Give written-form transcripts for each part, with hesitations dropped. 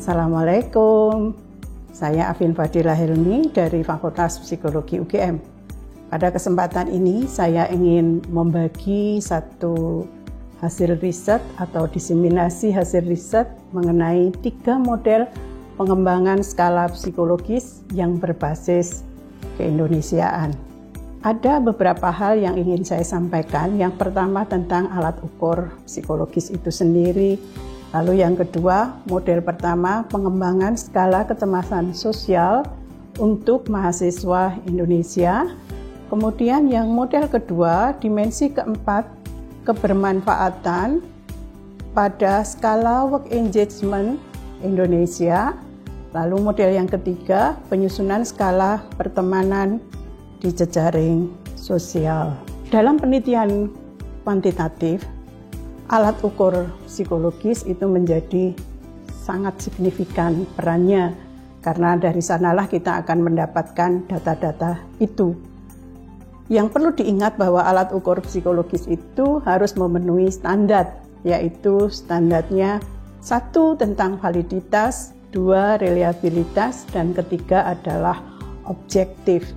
Assalamualaikum, saya Afin Fadila Helmi dari Fakultas Psikologi UGM. Pada kesempatan ini saya ingin membagi satu hasil riset atau diseminasi hasil riset mengenai 3 model pengembangan skala psikologis yang berbasis keindonesiaan. Ada beberapa hal yang ingin saya sampaikan. Yang pertama tentang alat ukur psikologis itu sendiri. Lalu yang kedua, model pertama pengembangan skala kecemasan sosial untuk mahasiswa Indonesia. Kemudian yang model kedua, dimensi keempat, kebermanfaatan pada skala work engagement Indonesia. Lalu model yang ketiga, penyusunan skala pertemanan di jejaring sosial. Dalam penelitian kuantitatif, alat ukur psikologis itu menjadi sangat signifikan perannya, karena dari sanalah kita akan mendapatkan data-data itu. Yang perlu diingat bahwa alat ukur psikologis itu harus memenuhi standar, yaitu standarnya 1 tentang validitas, 2 reliabilitas, dan ketiga adalah objektif.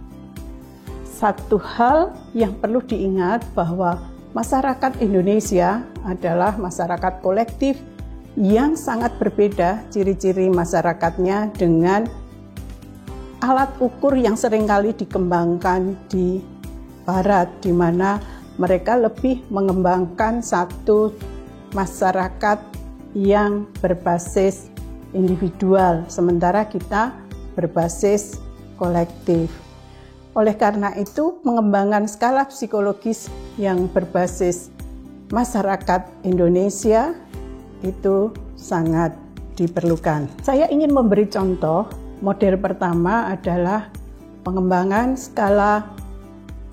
Satu hal yang perlu diingat bahwa masyarakat Indonesia adalah masyarakat kolektif yang sangat berbeda ciri-ciri masyarakatnya dengan alat ukur yang seringkali dikembangkan di Barat, di mana mereka lebih mengembangkan satu masyarakat yang berbasis individual, sementara kita berbasis kolektif. Oleh karena itu, pengembangan skala psikologis yang berbasis masyarakat Indonesia itu sangat diperlukan. Saya ingin memberi contoh. Model pertama adalah pengembangan skala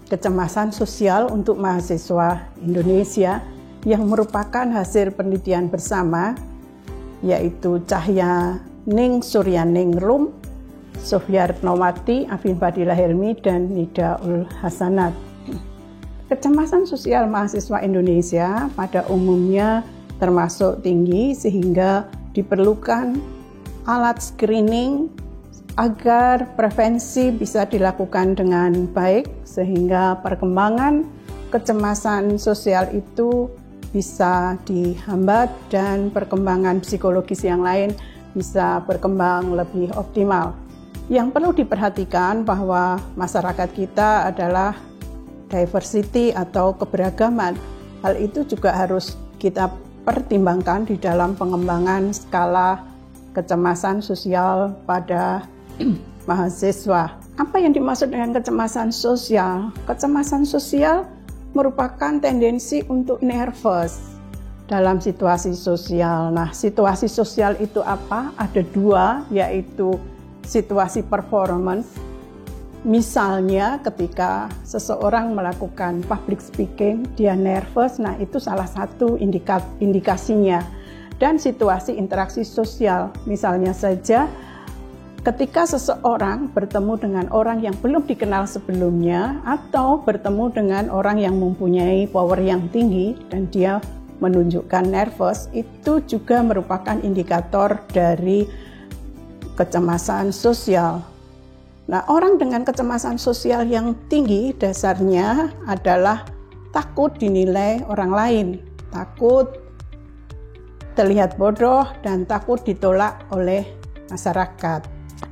kecemasan sosial untuk mahasiswa Indonesia yang merupakan hasil penelitian bersama, yaitu Cahyaning Suryaningrum, Sofyartnowati, Afin Fadila Helmi, dan Nidaul Hasanat. Kecemasan sosial mahasiswa Indonesia pada umumnya termasuk tinggi sehingga diperlukan alat screening agar prevensi bisa dilakukan dengan baik, sehingga perkembangan kecemasan sosial itu bisa dihambat dan perkembangan psikologis yang lain bisa berkembang lebih optimal. Yang perlu diperhatikan bahwa masyarakat kita adalah diversity atau keberagaman. Hal itu juga harus kita pertimbangkan di dalam pengembangan skala kecemasan sosial pada mahasiswa. Apa yang dimaksud dengan kecemasan sosial? Kecemasan sosial merupakan tendensi untuk nervous dalam situasi sosial. Nah, situasi sosial itu apa? Ada 2, yaitu situasi performance. Misalnya ketika seseorang melakukan public speaking, dia nervous, nah itu salah satu indikasinya. Dan situasi interaksi sosial, misalnya saja ketika seseorang bertemu dengan orang yang belum dikenal sebelumnya atau bertemu dengan orang yang mempunyai power yang tinggi dan dia menunjukkan nervous, itu juga merupakan indikator dari kecemasan sosial. Nah, orang dengan kecemasan sosial yang tinggi dasarnya adalah takut dinilai orang lain, takut terlihat bodoh, dan takut ditolak oleh masyarakat.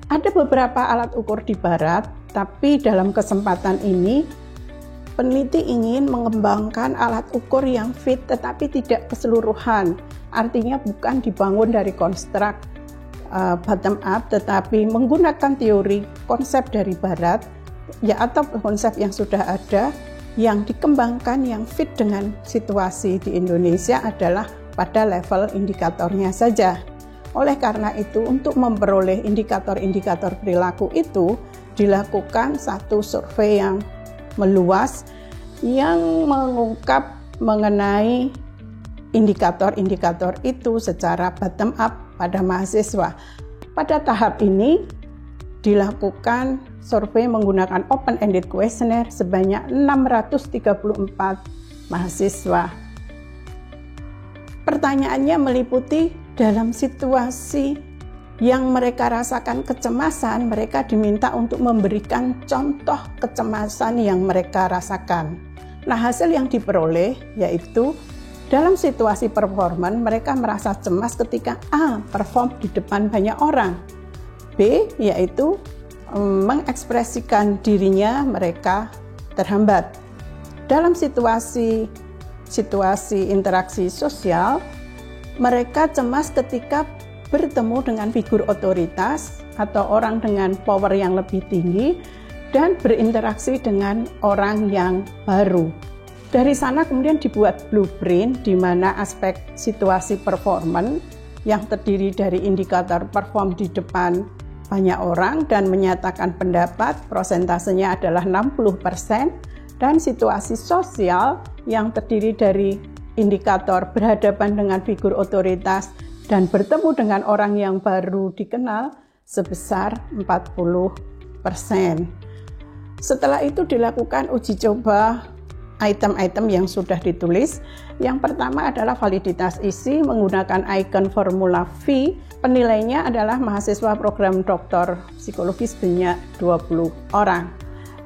Ada beberapa alat ukur di Barat, tapi dalam kesempatan ini peneliti ingin mengembangkan alat ukur yang fit tetapi tidak keseluruhan. Artinya bukan dibangun dari konstruk bottom up, tetapi menggunakan teori konsep dari Barat, ya, atau konsep yang sudah ada yang dikembangkan yang fit dengan situasi di Indonesia adalah pada level indikatornya saja. Oleh karena itu, untuk memperoleh indikator-indikator perilaku itu dilakukan satu survei yang meluas yang mengungkap mengenai indikator-indikator itu secara bottom up pada mahasiswa. Pada tahap ini dilakukan survei menggunakan open-ended questionnaire sebanyak 634 mahasiswa. Pertanyaannya meliputi dalam situasi yang mereka rasakan kecemasan, mereka diminta untuk memberikan contoh kecemasan yang mereka rasakan. Nah, hasil yang diperoleh yaitu dalam situasi performan mereka merasa cemas ketika A. perform di depan banyak orang, B. yaitu mengekspresikan dirinya mereka terhambat. Dalam situasi interaksi sosial, mereka cemas ketika bertemu dengan figur otoritas atau orang dengan power yang lebih tinggi dan berinteraksi dengan orang yang baru. Dari sana kemudian dibuat blueprint di mana aspek situasi performance yang terdiri dari indikator perform di depan banyak orang dan menyatakan pendapat, prosentasenya adalah 60%, dan situasi sosial yang terdiri dari indikator berhadapan dengan figur otoritas dan bertemu dengan orang yang baru dikenal sebesar 40%. Setelah itu dilakukan uji coba item-item yang sudah ditulis. Yang pertama adalah validitas isi menggunakan icon formula V. Penilainya adalah mahasiswa program doktor psikologi sebanyak 20 orang.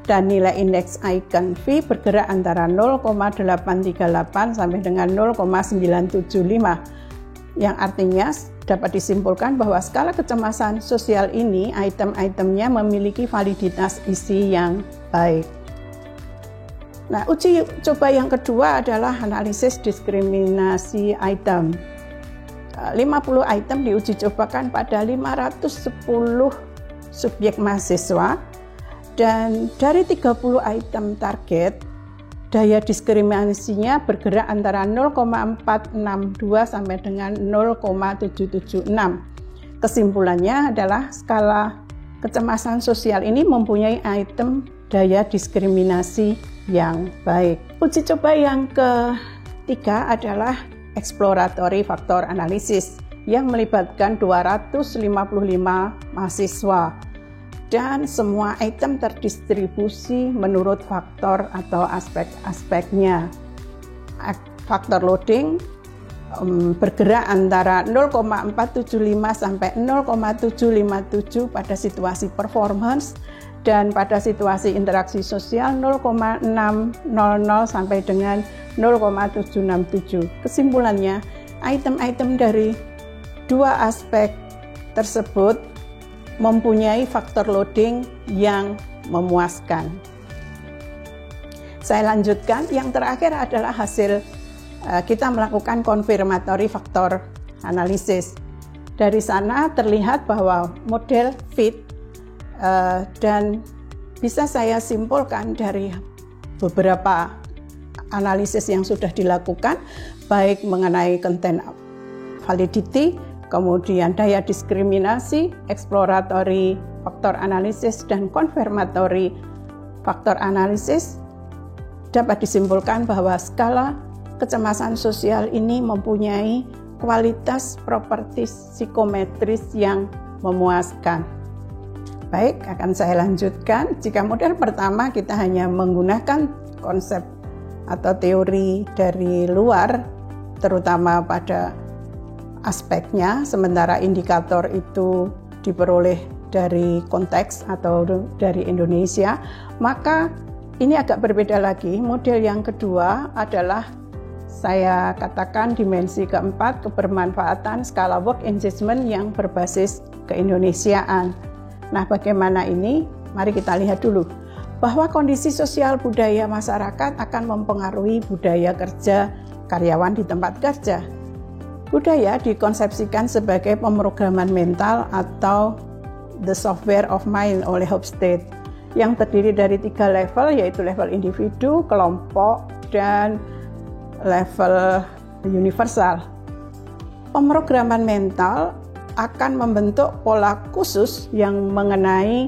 Dan nilai indeks icon V bergerak antara 0,838 sampai dengan 0,975. Yang artinya dapat disimpulkan bahwa skala kecemasan sosial ini item-itemnya memiliki validitas isi yang baik. Nah, uji coba yang kedua adalah analisis diskriminasi item. 50 item diuji cobakan pada 510 subjek mahasiswa, dan dari 30 item target, daya diskriminasinya bergerak antara 0,462 sampai dengan 0,776. Kesimpulannya adalah skala kecemasan sosial ini mempunyai item daya diskriminasi yang baik. Uji coba yang ketiga adalah exploratory factor analysis yang melibatkan 255 mahasiswa. Dan semua item terdistribusi menurut faktor atau aspek-aspeknya. Faktor loading bergerak antara 0,475 sampai 0,757 pada situasi performance, dan pada situasi interaksi sosial 0,600 sampai dengan 0,767. Kesimpulannya, item-item dari dua aspek tersebut mempunyai faktor loading yang memuaskan. Saya lanjutkan, yang terakhir adalah hasil kita melakukan confirmatory factor analysis. Dari sana terlihat bahwa model fit dan bisa saya simpulkan dari beberapa analisis yang sudah dilakukan, baik mengenai content validity, kemudian daya diskriminasi, exploratory faktor analisis, dan confirmatory faktor analisis, dapat disimpulkan bahwa skala kecemasan sosial ini mempunyai kualitas properti psikometris yang memuaskan. Baik, akan saya lanjutkan. Jika model pertama kita hanya menggunakan konsep atau teori dari luar, terutama pada aspeknya, sementara indikator itu diperoleh dari konteks atau dari Indonesia, maka ini agak berbeda lagi. Model yang kedua adalah saya katakan dimensi keempat, kebermanfaatan skala work engagement yang berbasis keindonesiaan. Nah, bagaimana ini? Mari kita lihat dulu bahwa kondisi sosial budaya masyarakat akan mempengaruhi budaya kerja karyawan di tempat kerja. Budaya dikonsepsikan sebagai pemrograman mental atau the software of mind oleh Hofstede yang terdiri dari 3 level, yaitu level individu, kelompok, dan level universal. Pemrograman mental akan membentuk pola khusus yang mengenai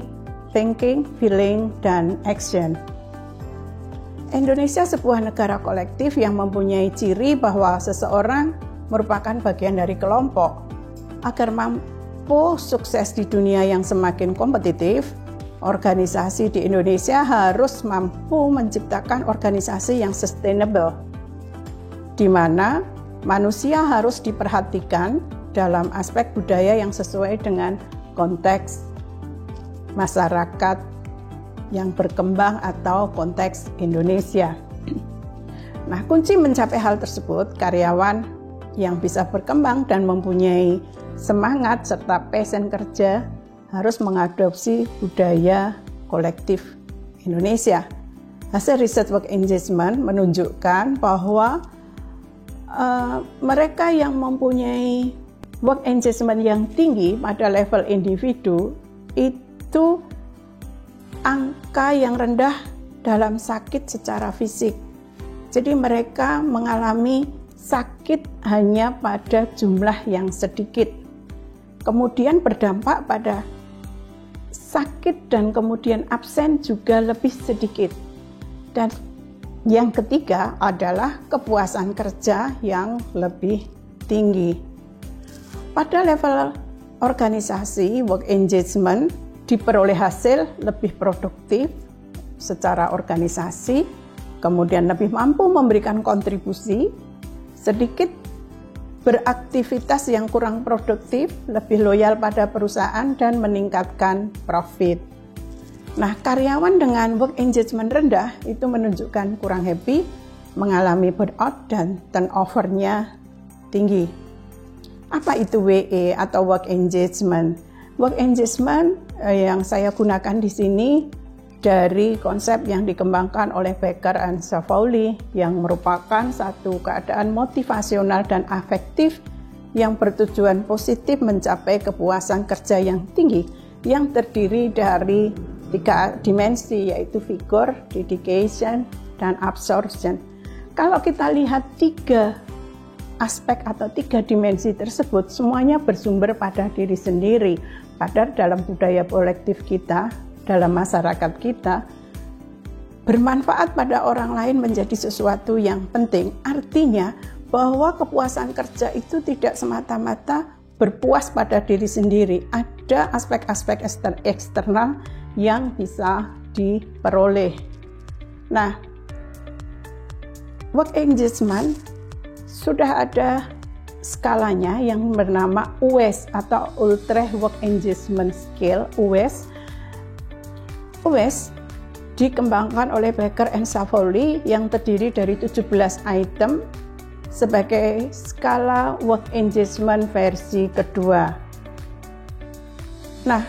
thinking, feeling, dan action. Indonesia sebuah negara kolektif yang mempunyai ciri bahwa seseorang merupakan bagian dari kelompok. Agar mampu sukses di dunia yang semakin kompetitif, organisasi di Indonesia harus mampu menciptakan organisasi yang sustainable, di mana manusia harus diperhatikan dalam aspek budaya yang sesuai dengan konteks masyarakat yang berkembang atau konteks Indonesia. Nah, kunci mencapai hal tersebut, karyawan yang bisa berkembang dan mempunyai semangat serta passion kerja harus mengadopsi budaya kolektif Indonesia. Hasil riset work engagement menunjukkan bahwa mereka yang mempunyai work engagement yang tinggi pada level individu itu angka yang rendah dalam sakit secara fisik. Jadi mereka mengalami sakit hanya pada jumlah yang sedikit. Kemudian berdampak pada sakit dan kemudian absen juga lebih sedikit. Dan yang ketiga adalah kepuasan kerja yang lebih tinggi. Pada level organisasi, work engagement diperoleh hasil lebih produktif secara organisasi, kemudian lebih mampu memberikan kontribusi, sedikit beraktivitas yang kurang produktif, lebih loyal pada perusahaan dan meningkatkan profit. Nah, karyawan dengan work engagement rendah itu menunjukkan kurang happy, mengalami burnout dan turnover-nya tinggi. Apa itu WE atau work engagement? Work engagement yang saya gunakan di sini dari konsep yang dikembangkan oleh Becker and Savolli yang merupakan satu keadaan motivasional dan afektif yang bertujuan positif mencapai kepuasan kerja yang tinggi yang terdiri dari 3 dimensi, yaitu vigor, dedication, dan absorption. Kalau kita lihat 3 aspek atau 3 dimensi tersebut, semuanya bersumber pada diri sendiri. Padahal dalam budaya kolektif kita, dalam masyarakat kita, bermanfaat pada orang lain menjadi sesuatu yang penting. Artinya bahwa kepuasan kerja itu tidak semata-mata berpuas pada diri sendiri. Ada aspek-aspek eksternal yang bisa diperoleh. Nah, work engagement sudah ada skalanya yang bernama UWES atau Utrecht Work Engagement Scale, UWES. UWES dikembangkan oleh Becker and Savolli yang terdiri dari 17 item sebagai skala work engagement versi kedua. Nah,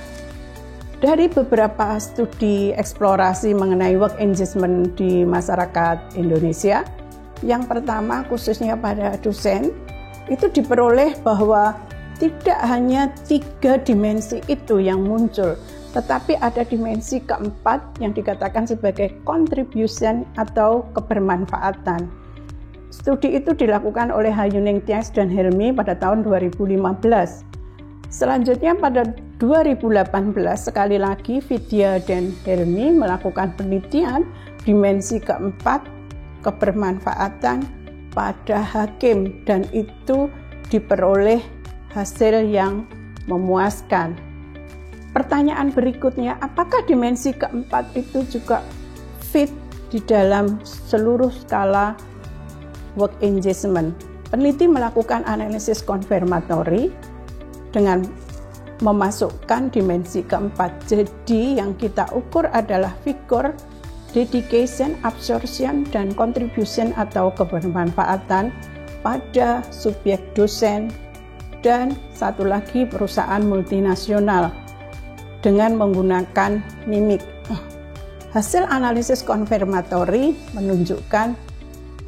dari beberapa studi eksplorasi mengenai work engagement di masyarakat Indonesia, yang pertama khususnya pada dosen, itu diperoleh bahwa tidak hanya 3 dimensi itu yang muncul, tetapi ada dimensi keempat yang dikatakan sebagai contribution atau kebermanfaatan. Studi itu dilakukan oleh Hayuning Thies dan Helmy pada tahun 2015. Selanjutnya pada 2018 sekali lagi Vidya dan Helmy melakukan penelitian dimensi keempat kebermanfaatan pada hakim dan itu diperoleh hasil yang memuaskan. Pertanyaan berikutnya, apakah dimensi keempat itu juga fit di dalam seluruh skala work engagement? Peneliti melakukan analisis konfirmatori dengan memasukkan dimensi keempat. Jadi yang kita ukur adalah vigor, dedication, absorption, dan contribution atau kebermanfaatan pada subjek dosen dan satu lagi perusahaan multinasional dengan menggunakan mimik. Hasil analisis konfirmatori menunjukkan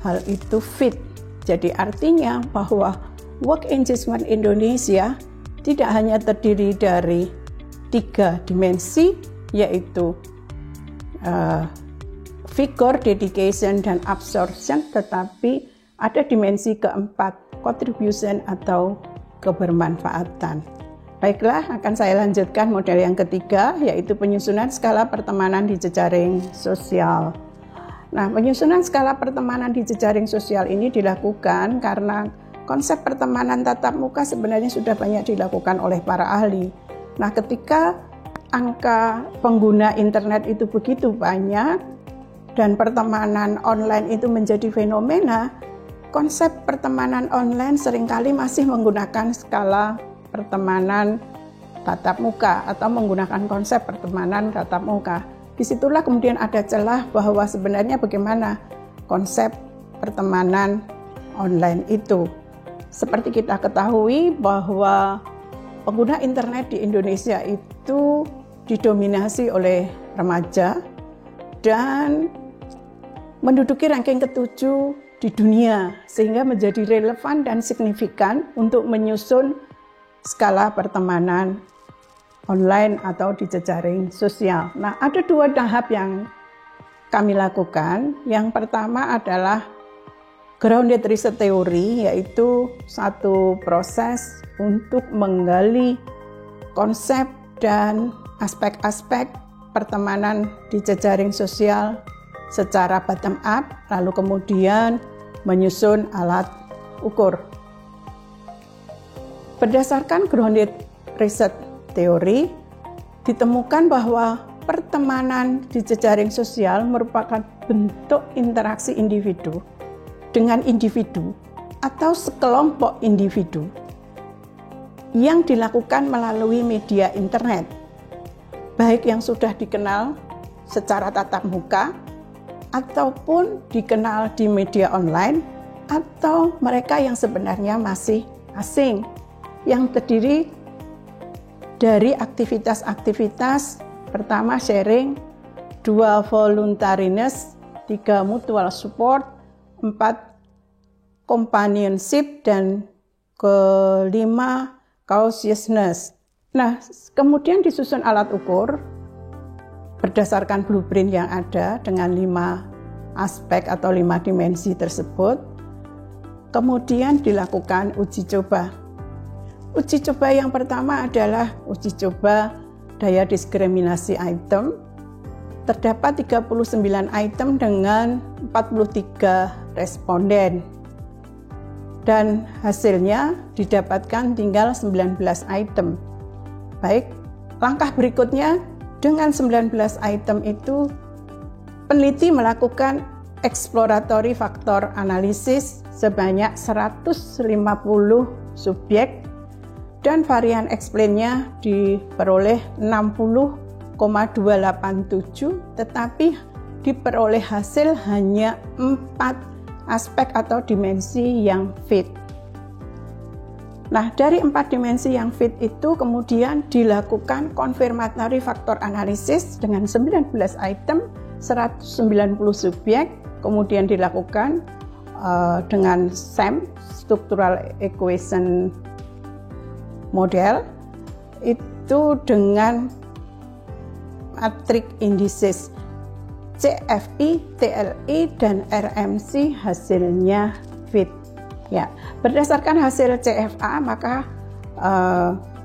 hal itu fit. Jadi artinya bahwa work engagement Indonesia tidak hanya terdiri dari 3 dimensi, yaitu vigor, dedication, dan absorption, tetapi ada dimensi keempat, contribution atau kebermanfaatan. Baiklah, akan saya lanjutkan model yang ketiga, yaitu penyusunan skala pertemanan di jejaring sosial. Nah, penyusunan skala pertemanan di jejaring sosial ini dilakukan karena konsep pertemanan tatap muka sebenarnya sudah banyak dilakukan oleh para ahli. Nah, ketika angka pengguna internet itu begitu banyak dan pertemanan online itu menjadi fenomena, konsep pertemanan online seringkali masih menggunakan skala pertemanan tatap muka atau menggunakan konsep pertemanan tatap muka. Disitulah kemudian ada celah bahwa sebenarnya bagaimana konsep pertemanan online itu. Seperti kita ketahui bahwa pengguna internet di Indonesia itu didominasi oleh remaja dan menduduki ranking ke-7 di dunia, sehingga menjadi relevan dan signifikan untuk menyusun skala pertemanan online atau di jejaring sosial. Nah, ada 2 tahap yang kami lakukan. Yang pertama adalah grounded research theory, yaitu satu proses untuk menggali konsep dan aspek-aspek pertemanan di jejaring sosial secara bottom up, lalu kemudian menyusun alat ukur. Berdasarkan grounded research teori, ditemukan bahwa pertemanan di jejaring sosial merupakan bentuk interaksi individu dengan individu atau sekelompok individu yang dilakukan melalui media internet, baik yang sudah dikenal secara tatap muka ataupun dikenal di media online, atau mereka yang sebenarnya masih asing, yang terdiri dari aktivitas-aktivitas pertama sharing, 2 voluntariness, 3 mutual support, 4 companionship, dan ke-5 cautiousness. Nah, kemudian disusun alat ukur berdasarkan blueprint yang ada dengan 5 aspek atau 5 dimensi tersebut. Kemudian dilakukan uji coba. Uji coba yang pertama adalah uji coba daya diskriminasi item. Terdapat 39 item dengan 43 responden. Dan hasilnya didapatkan tinggal 19 item. Baik, langkah berikutnya dengan 19 item itu peneliti melakukan exploratory factor analysis sebanyak 150 subjek dan varian explain-nya diperoleh 60,287, tetapi diperoleh hasil hanya 4 aspek atau dimensi yang fit. Nah, dari 4 dimensi yang fit itu kemudian dilakukan confirmatory factor analysis dengan 19 item, 190 subjek, kemudian dilakukan dengan SEM, Structural Equation Model, itu dengan matriks indices CFI, TLI, dan RMC hasilnya fit. Ya, berdasarkan hasil CFA maka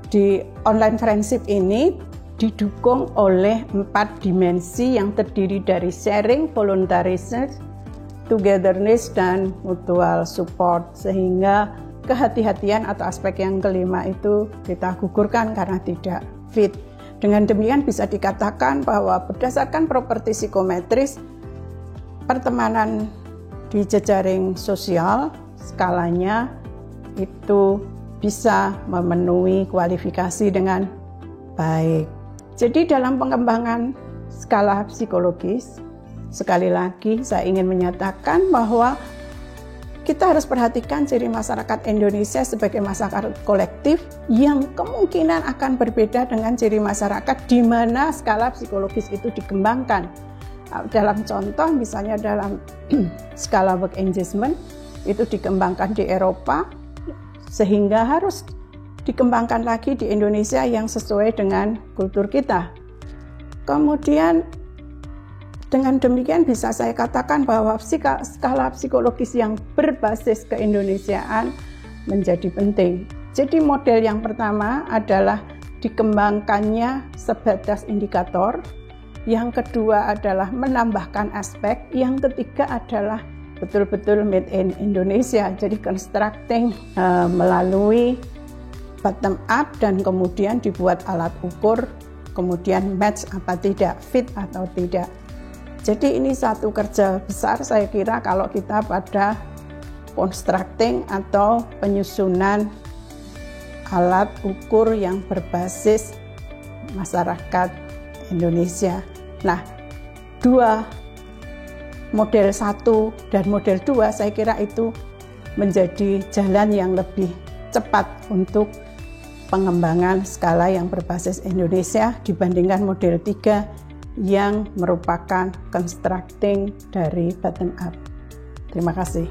di online friendship ini didukung oleh 4 dimensi yang terdiri dari sharing, voluntarism, togetherness, dan mutual support, sehingga kehati-hatian atau aspek yang kelima itu kita gugurkan karena tidak fit. Dengan demikian bisa dikatakan bahwa berdasarkan properti psikometris, pertemanan di jejaring sosial skalanya itu bisa memenuhi kualifikasi dengan baik. Jadi dalam pengembangan skala psikologis, sekali lagi saya ingin menyatakan bahwa kita harus perhatikan ciri masyarakat Indonesia sebagai masyarakat kolektif yang kemungkinan akan berbeda dengan ciri masyarakat di mana skala psikologis itu dikembangkan. Dalam contoh misalnya dalam skala work engagement itu dikembangkan di Eropa, sehingga harus dikembangkan lagi di Indonesia yang sesuai dengan kultur kita. Kemudian dengan demikian bisa saya katakan bahwa skala psikologis yang berbasis keindonesiaan menjadi penting. Jadi model yang pertama adalah dikembangkannya sebatas indikator, yang kedua adalah menambahkan aspek, yang ketiga adalah betul-betul made in Indonesia, jadi constructing melalui bottom up dan kemudian dibuat alat ukur, kemudian match apa tidak, fit atau tidak. Jadi ini satu kerja besar saya kira kalau kita pada constructing atau penyusunan alat ukur yang berbasis masyarakat Indonesia. Nah, model 1 dan model 2 saya kira itu menjadi jalan yang lebih cepat untuk pengembangan skala yang berbasis Indonesia dibandingkan model 3 yang merupakan constructing dari bottom up. Terima kasih.